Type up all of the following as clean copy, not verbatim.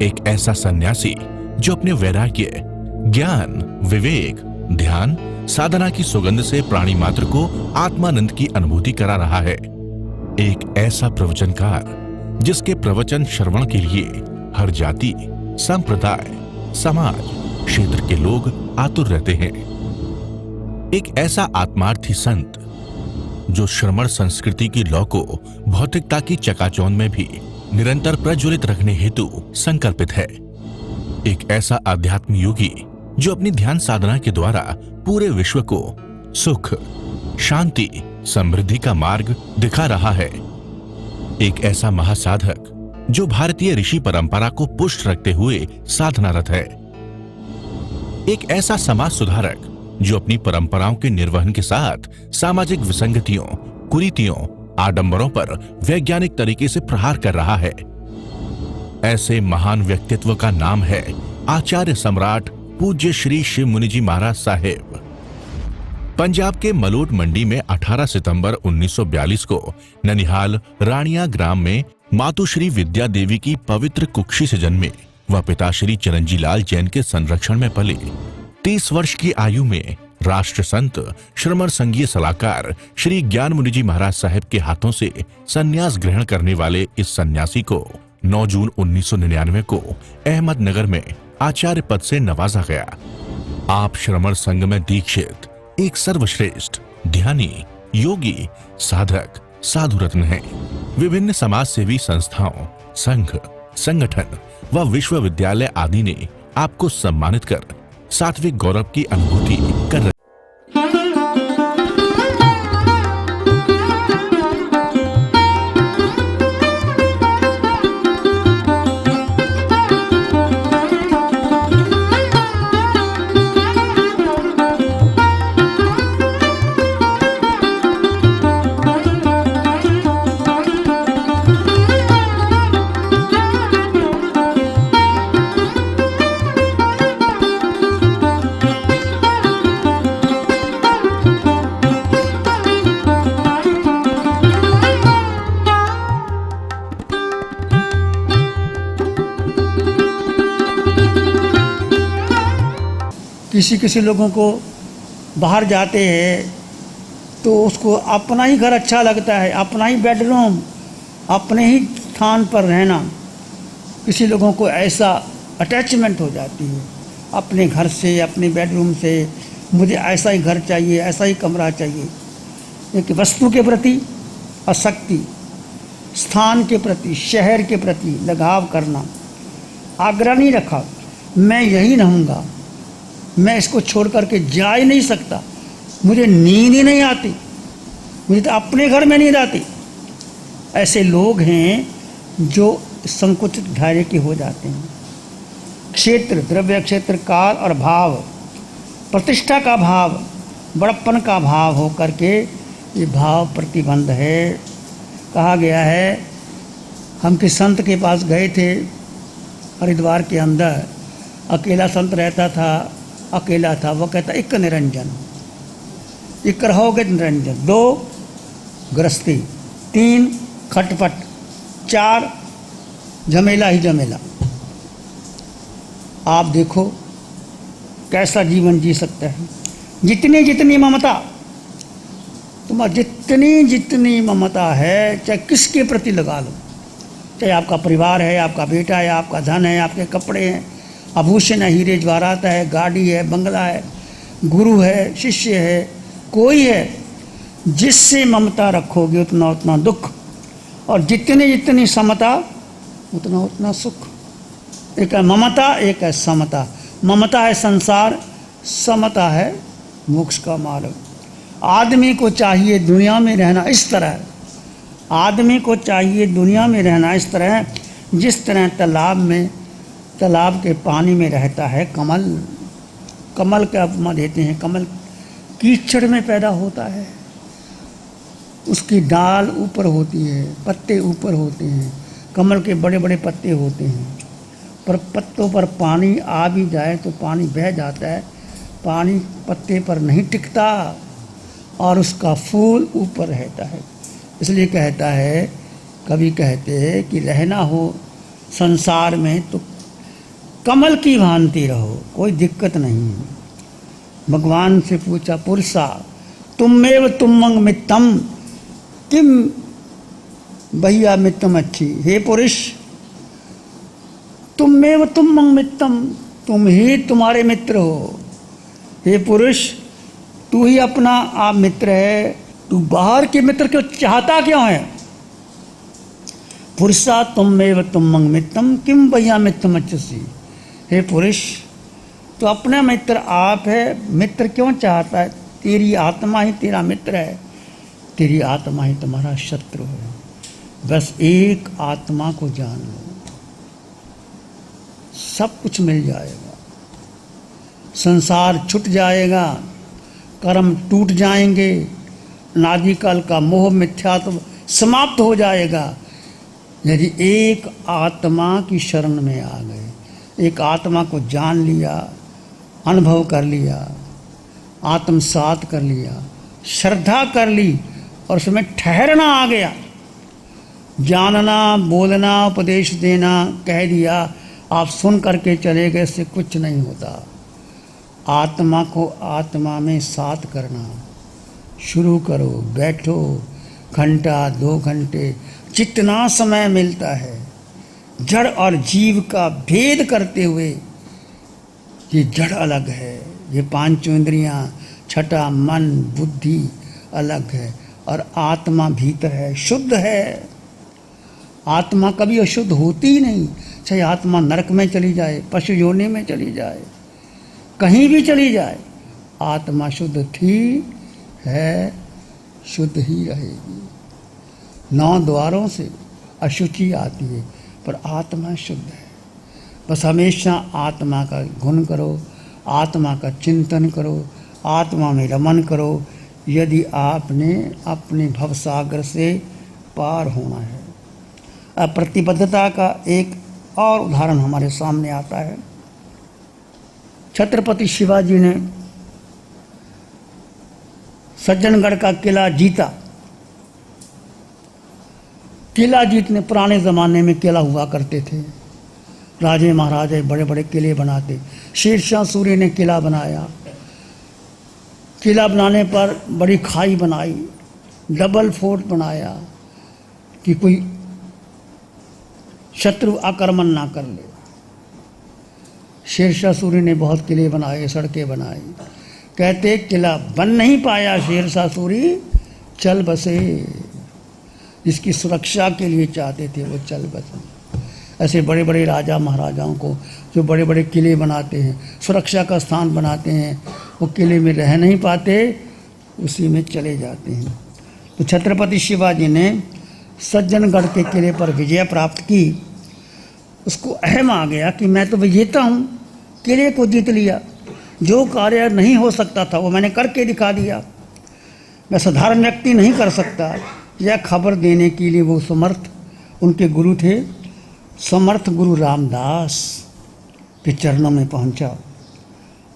एक ऐसा सन्यासी जो अपने वैराग्य, ज्ञान, विवेक, ध्यान, साधना की सुगंध से प्राणी मात्र को आत्मानंद की अनुभूति करा रहा है। एक ऐसा प्रवचनकार जिसके प्रवचन श्रवण के लिए हर जाति, संप्रदाय, समाज, क्षेत्र के लोग आतुर रहते हैं। एक ऐसा आत्मार्थी संत जो श्रमण संस्कृति की लौ को भौतिकता की चकाचौंध में भी निरंतर प्रज्वलित रखने हेतु संकल्पित है। एक ऐसा आध्यात्म योगी जो अपनी ध्यान साधना के द्वारा पूरे विश्व को सुख, शांति, समृद्धि का मार्ग दिखा रहा है। एक ऐसा महासाधक जो भारतीय ऋषि परंपरा को पुष्ट रखते हुए साधनारत है। एक ऐसा समाज सुधारक जो अपनी परंपराओं के निर्वहन के साथ सामाजिक विसंगतियों, कुरीतियों, आडंबरों पर वैज्ञानिक तरीके से प्रहार कर रहा है। ऐसे महान व्यक्तित्व का नाम है आचार्य सम्राट पूज्य श्री शिव मुनि जी महाराज साहेब। पंजाब के मलोट मंडी में 18 सितंबर 1942 को ननिहाल रानिया ग्राम में मातुश्री विद्या देवी की पवित्र कुक्षी से जन्मे व पिता श्री चिरंजी लाल जैन के संरक्षण में पले 30 वर्ष की आयु में राष्ट्र संत श्रमण संघीय सलाहकार श्री ज्ञान मुनि जी महाराज साहेब के हाथों से संन्यास ग्रहण करने वाले इस सन्यासी को 9 जून 1999 को अहमदनगर में आचार्य पद से नवाजा गया। आप श्रमण संघ में दीक्षित एक सर्वश्रेष्ठ ध्यानी, योगी, साधक, साधु रत्न हैं। विभिन्न समाज सेवी संस्थाओं, संघ, संगठन व विश्वविद्यालय आदि ने आपको सम्मानित कर सात्विक गौरव की अनुभूति कर रही। किसी किसी लोगों को बाहर जाते हैं तो उसको अपना ही घर अच्छा लगता है, अपना ही बेडरूम, अपने ही स्थान पर रहना। किसी लोगों को ऐसा अटैचमेंट हो जाती है अपने घर से, अपने बेडरूम से। मुझे ऐसा ही घर चाहिए, ऐसा ही कमरा चाहिए। एक वस्तु के प्रति आसक्ति, स्थान के प्रति, शहर के प्रति लगाव करना, आग्रह नहीं रखा मैं यही रहूँगा, मैं इसको छोड़ करके जा ही नहीं सकता, मुझे नींद ही नहीं आती, मुझे तो अपने घर में नींद आती। ऐसे लोग हैं जो संकुचित धैर्य के हो जाते हैं। क्षेत्र, द्रव्य क्षेत्र, काल और भाव, प्रतिष्ठा का भाव, बड़प्पन का भाव हो करके ये भाव प्रतिबंध है। कहा गया है, हम किस संत के पास गए थे हरिद्वार के अंदर, अकेला संत रहता था, अकेला था। वो कहता एक निरंजन, एक रहोगे निरंजन, 2 गृहस्थी, 3 खटपट, 4 झमेला ही झमेला। आप देखो कैसा जीवन जी सकते हैं। जितनी जितनी ममता तुम्हारा, जितनी जितनी ममता है, चाहे किसके प्रति लगा लो, चाहे आपका परिवार है, आपका बेटा है, आपका धन है, आपके कपड़े हैं, आभूषण है, हीरे जवाहरात है, गाड़ी है, बंगला है, गुरु है, शिष्य है, कोई है, जिससे ममता रखोगे उतना उतना दुख, और जितनी जितनी समता उतना उतना सुख। एक है ममता, एक है समता। ममता है संसार, समता है मोक्ष का मार्ग। आदमी को चाहिए दुनिया में रहना इस तरह, आदमी को चाहिए दुनिया में रहना इस तरह जिस तरह तालाब के पानी में रहता है कमल। कमल का उपमा देते हैं, कमल कीचड़ में पैदा होता है, उसकी डाल ऊपर होती है, पत्ते ऊपर होते हैं, कमल के बड़े बड़े पत्ते होते हैं, पर पत्तों पर पानी आ भी जाए तो पानी बह जाता है, पानी पत्ते पर नहीं टिकता और उसका फूल ऊपर रहता है। इसलिए कहता है, कभी कहते हैं कि रहना हो संसार में तो कमल की भांति रहो, कोई दिक्कत नहीं है। भगवान से पूछा, पुरुषा तुमेव तुमंग मित्तम किम भैया मित्तम अच्छी। हे पुरुष, तुमेव तुमंग मित्तम, तुम ही तुम्हारे मित्र हो। हे पुरुष, तू ही अपना आप मित्र है, तू बाहर के मित्र क्यों चाहता क्यों है? पुरुषा तुमेव तुमंग मित्तम किम भैया मित्तम अच्छी। हे पुरुष, तो अपना मित्र आप है, मित्र क्यों चाहता है? तेरी आत्मा ही तेरा मित्र है, तेरी आत्मा ही तुम्हारा शत्रु है। बस एक आत्मा को जान लो, सब कुछ मिल जाएगा, संसार छूट जाएगा, कर्म टूट जाएंगे, अनादिकाल का मोह मिथ्यात्व समाप्त हो जाएगा यदि एक आत्मा की शरण में आ गए। एक आत्मा को जान लिया, अनुभव कर लिया, आत्मसात कर लिया, श्रद्धा कर ली और उसमें ठहरना आ गया। जानना, बोलना, उपदेश देना, कह दिया, आप सुन करके चले गए, इससे कुछ नहीं होता। आत्मा को आत्मा में साथ करना शुरू करो, बैठो, घंटा 2 घंटे जितना समय मिलता है, जड़ और जीव का भेद करते हुए, ये जड़ अलग है, ये 5 इंद्रियां, छठा मन बुद्धि अलग है और आत्मा भीतर है, शुद्ध है। आत्मा कभी अशुद्ध होती ही नहीं, चाहे आत्मा नरक में चली जाए, पशु योनि में चली जाए, कहीं भी चली जाए, आत्मा शुद्ध थी, है, शुद्ध ही रहेगी। 9 द्वारों से अशुचि आती है पर आत्मा शुद्ध है। बस हमेशा आत्मा का गुण करो, आत्मा का चिंतन करो, आत्मा में रमन करो, यदि आपने अपने भवसागर से पार होना है। अब प्रतिबद्धता का एक और उदाहरण हमारे सामने आता है। छत्रपति शिवाजी ने सज्जनगढ़ का किला जीता। किला जीतने, पुराने ज़माने में किला हुआ करते थे, राजे महाराजे बड़े बड़े किले बनाते। शेरशाह सूरी ने किला बनाया। किला बनाने पर बड़ी खाई बनाई, डबल फोर्ट बनाया कि कोई शत्रु आक्रमण ना कर ले। शेरशाह सूरी ने बहुत किले बनाए, सड़कें बनाई। कहते किला बन नहीं पाया शेरशाह सूरी, चल बसे। जिसकी सुरक्षा के लिए चाहते थे वो चल बसे। ऐसे बड़े बड़े राजा महाराजाओं को जो बड़े बड़े किले बनाते हैं, सुरक्षा का स्थान बनाते हैं, वो किले में रह नहीं पाते, उसी में चले जाते हैं। तो छत्रपति शिवाजी ने सज्जनगढ़ के किले पर विजय प्राप्त की। उसको अहम आ गया कि मैं तो विजेता हूँ, किले को जीत लिया, जो कार्य नहीं हो सकता था वो मैंने करके दिखा दिया, मैं साधारण व्यक्ति नहीं कर सकता। यह खबर देने के लिए वो समर्थ, उनके गुरु थे समर्थ गुरु रामदास के चरणों में पहुंचा।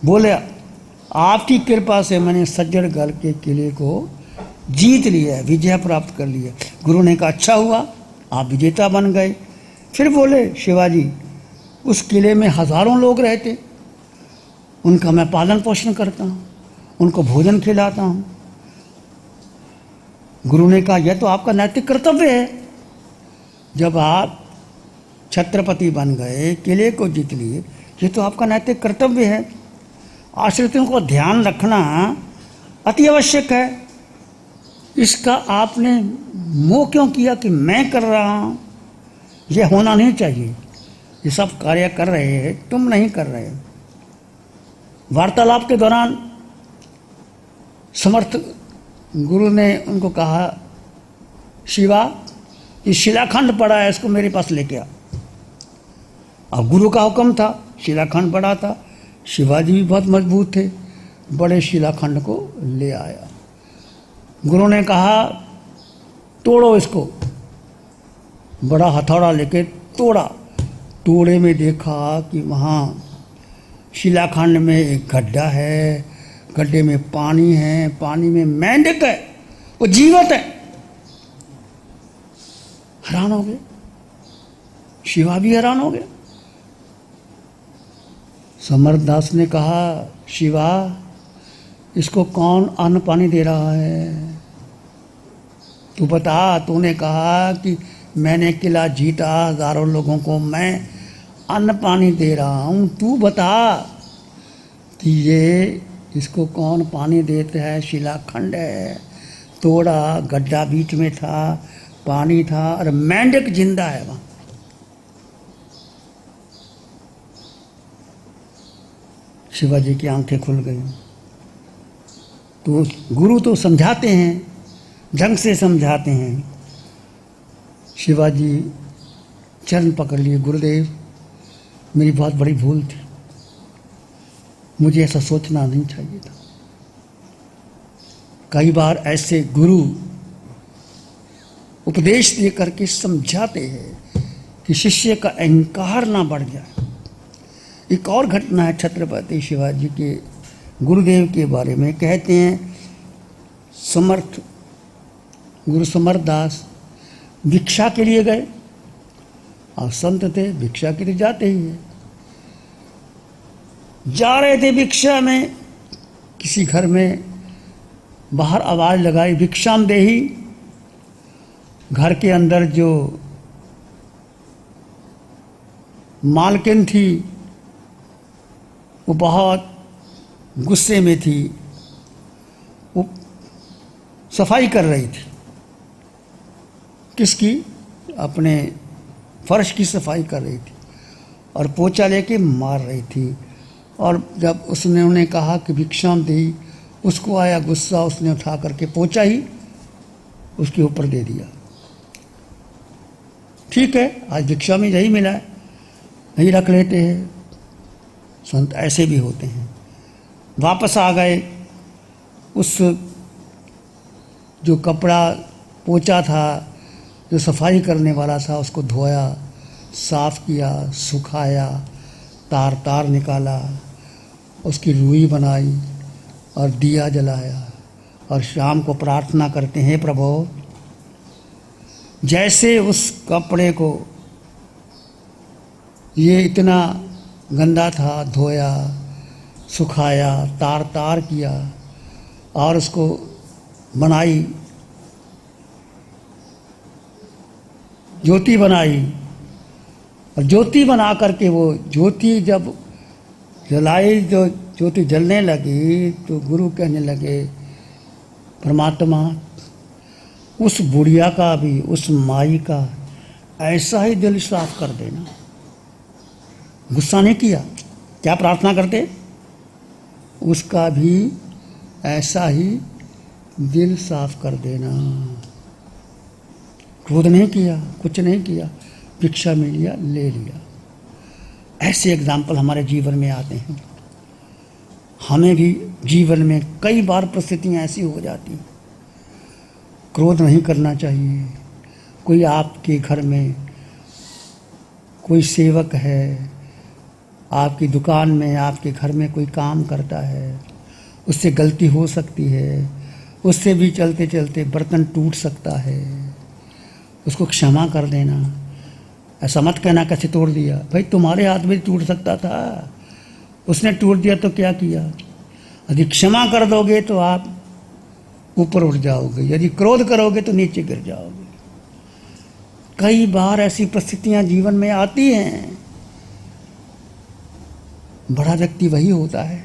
बोले, आपकी कृपा से मैंने सज्जनगढ़ के किले को जीत लिया, विजय प्राप्त कर लिया। गुरु ने कहा, अच्छा हुआ, आप विजेता बन गए। फिर बोले शिवाजी, उस किले में हज़ारों लोग रहते, उनका मैं पालन पोषण करता हूँ, उनको भोजन खिलाता हूँ। गुरु ने कहा, यह तो आपका नैतिक कर्तव्य है। जब आप छत्रपति बन गए, किले को जीत लिए, ये तो आपका नैतिक कर्तव्य है। आश्रितों को ध्यान रखना अति आवश्यक है। इसका आपने मोह क्यों किया कि मैं कर रहा हूँ? यह होना नहीं चाहिए। ये सब कार्य कर रहे हैं, तुम नहीं कर रहे। वार्तालाप के दौरान समर्थ गुरु ने उनको कहा, शिवा, ये शिलाखंड पड़ा है, इसको मेरे पास लेके आ। अब गुरु का हुक्म था, शिलाखंड पड़ा था। शिवाजी भी बहुत मजबूत थे, बड़े शिलाखंड को ले आया। गुरु ने कहा, तोड़ो इसको। बड़ा हथौड़ा लेके तोड़ा। तोड़े में देखा कि वहाँ शिलाखंड में एक गड्ढा है, गड्ढे में पानी है, पानी में मेंढक है, वो जीवित है। हैरान हो गए, शिवा भी हैरान हो गए। समरदास ने कहा, शिवा इसको कौन अन्न पानी दे रहा है? तू बता। तूने कहा कि मैंने किला जीता, हजारों लोगों को मैं अन्न पानी दे रहा हूँ। तू बता कि ये इसको कौन पानी देता है? शिलाखंड है, तोड़ा, गड्ढा बीच में था, पानी था और मेंढक जिंदा है वहाँ। शिवाजी की आंखें खुल गई। तो गुरु तो समझाते हैं, ढंग से समझाते हैं। शिवाजी चरण पकड़ लिए, गुरुदेव मेरी बहुत बड़ी भूल थी, मुझे ऐसा सोचना नहीं चाहिए था। कई बार ऐसे गुरु उपदेश दे करके समझाते हैं कि शिष्य का अहंकार ना बढ़ जाए। एक और घटना है छत्रपति शिवाजी के गुरुदेव के बारे में। कहते हैं समर्थ गुरु समरदास भिक्षा के लिए गए, और संत थे, भिक्षा के लिए जाते ही है। जा रहे थे भिक्षा में, किसी घर में बाहर आवाज लगाई, भिक्षाम देही। घर के अंदर जो मालकिन थी वो बहुत गुस्से में थी, वो सफाई कर रही थी। किसकी? अपने फर्श की सफाई कर रही थी और पोछा लेके मार रही थी। और जब उसने उन्हें कहा कि भिक्षाम दी, उसको आया गुस्सा, उसने उठा करके पोछा ही उसके ऊपर दे दिया। ठीक है, आज भिक्षा में यही मिला है, नहीं रख लेते हैं। संत ऐसे भी होते हैं। वापस आ गए, उस जो कपड़ा पोछा था, जो सफाई करने वाला था, उसको धोया, साफ किया, सुखाया, तार तार निकाला, उसकी रुई बनाई और दिया जलाया। और शाम को प्रार्थना करते हैं, प्रभु जैसे उस कपड़े को, ये इतना गंदा था, धोया, सुखाया, तार तार किया और उसको बनाई, ज्योति बनाई। और ज्योति बना करके वो ज्योति जब जलाई, जो ज्योति जलने लगी, तो गुरु कहने लगे, परमात्मा उस बुढ़िया का भी, उस माई का ऐसा ही दिल साफ कर देना। गुस्सा नहीं किया, क्या प्रार्थना करते? उसका भी ऐसा ही दिल साफ कर देना। क्रोध नहीं किया, कुछ नहीं किया, भिक्षा में लिया, ले लिया। ऐसे एग्जाम्पल हमारे जीवन में आते हैं। हमें भी जीवन में कई बार परिस्थितियाँ ऐसी हो जाती हैं। क्रोध नहीं करना चाहिए। कोई आपके घर में कोई सेवक है, आपकी दुकान में, आपके घर में कोई काम करता है, उससे गलती हो सकती है, उससे भी चलते चलते बर्तन टूट सकता है, उसको क्षमा कर देना। ऐसा मत कहना कैसे तोड़ दिया, भाई तुम्हारे हाथ में टूट सकता था, उसने टूट दिया तो क्या किया। यदि क्षमा कर दोगे तो आप ऊपर उठ जाओगे, यदि क्रोध करोगे तो नीचे गिर जाओगे। कई बार ऐसी परिस्थितियां जीवन में आती हैं। बड़ा व्यक्ति वही होता है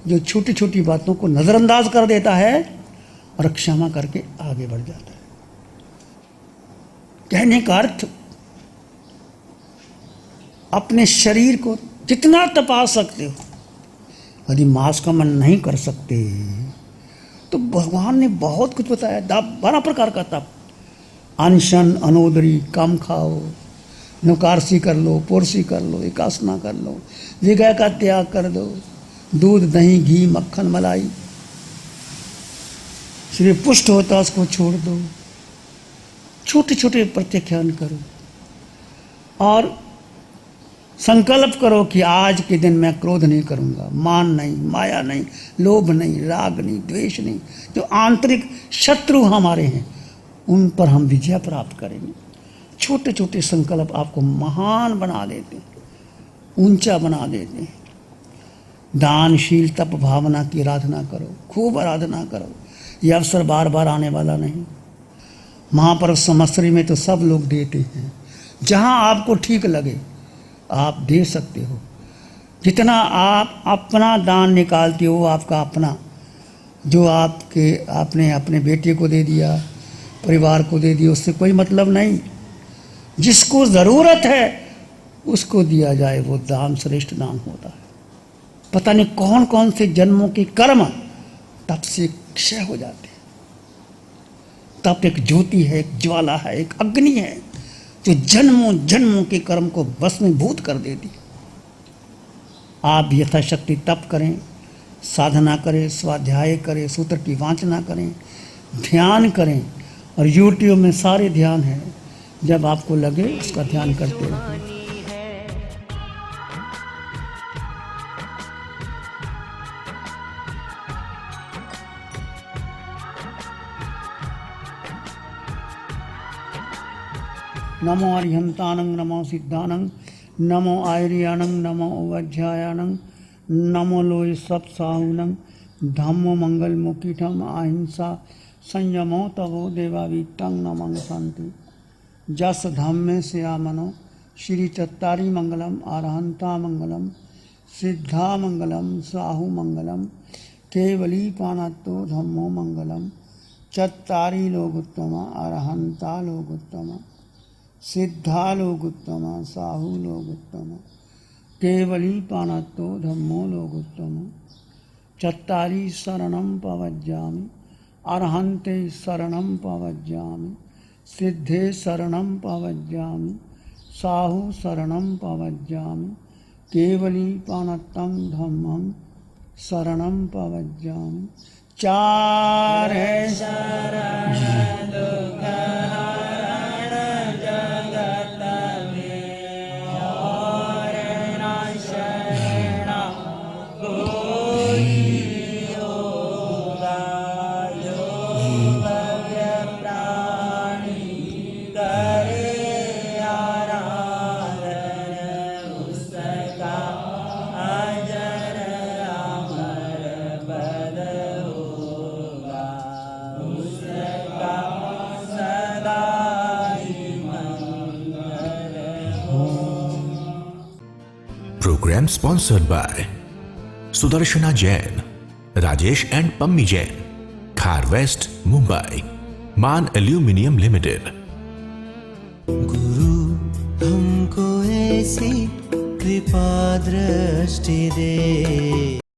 जो छोटी छोटी बातों को नज़रअंदाज कर देता है और क्षमा करके आगे बढ़ जाता है। कहने का अर्थ, अपने शरीर को जितना तपा सकते हो, यदि मांस का मन नहीं कर सकते तो भगवान ने बहुत कुछ बताया। 12 प्रकार का तप, अनशन, अनोदरी, कम खाओ, नुकारसी कर लो, पोरसी कर लो, एकासना कर लो, विगह का त्याग कर दो, दूध, दही, घी, मक्खन, मलाई, सिर्फ पुष्ट होता उसको छोड़ दो। छोटे छोटे प्रत्याख्यान करो और संकल्प करो कि आज के दिन मैं क्रोध नहीं करूंगा, मान नहीं, माया नहीं, लोभ नहीं, राग नहीं, द्वेष नहीं। जो आंतरिक शत्रु हमारे हैं उन पर हम विजय प्राप्त करेंगे। छोटे छोटे संकल्प आपको महान बना देते हैं, ऊंचा बना देते हैं। दानशील तप भावना की आराधना करो, खूब आराधना करो। ये अवसर बार बार आने वाला नहीं। महापर्व संवत्सरी में तो सब लोग देते हैं। जहाँ आपको ठीक लगे आप दे सकते हो। जितना आप अपना दान निकालते हो, आपका अपना, जो आपने अपने बेटे को दे दिया, परिवार को दे दिया, उससे कोई मतलब नहीं। जिसको ज़रूरत है उसको दिया जाए, वो दान श्रेष्ठ दान होता है। पता नहीं कौन कौन से जन्मों के कर्म तप से क्षय हो जाते हैं। तप एक ज्योति है, एक ज्वाला है, एक अग्नि है, जो जन्मों जन्मों के कर्म को भस्मीभूत कर देती है। आप यथाशक्ति तप करें, साधना करें, स्वाध्याय करें, सूत्र की वाचना करें, ध्यान करें। और यूट्यूब में सारे ध्यान है, जब आपको लगे उसका ध्यान करते रहें। नमो अरिहंतानं, नमो सिद्धानं, नमो आयर्यानं, नमो उपाध्यायानं, नमो लोय सप्साहुनं, धम्मो मंगलमुखीठम अहिंसा संयमो तवो देवावीतं नमं शांति। जस धम्मे श्यामनो श्री चत्तारी मंगलम, अरहंता मंगलम, सिद्धा मंगलम, साहु मंगलम, केवली पाणत्तो धम्मो मंगलम। चत्तारी लोगोत्तम, अरहंता लोगोत्तम, सिद्धा लोगोत्तम, साहु लोगोत्तम, केवली पाणत्तो धम्मो लोगोत्तम। चत्तारी शरणं पवज्जामि, अरहन्ते शरणं पवज्जामि, सिद्धे शरणं पवज्जामि, साहु शरणं पवज्जामि, केवली पाणत्तं धम्मं शरणं पवज्जामि। चार Program sponsored by Sudarshana Jain, Rajesh and Pammi Jain, Khar West, Mumbai, Man Aluminium Limited. गुरु हमको ऐसी कृपा दृष्टि दे।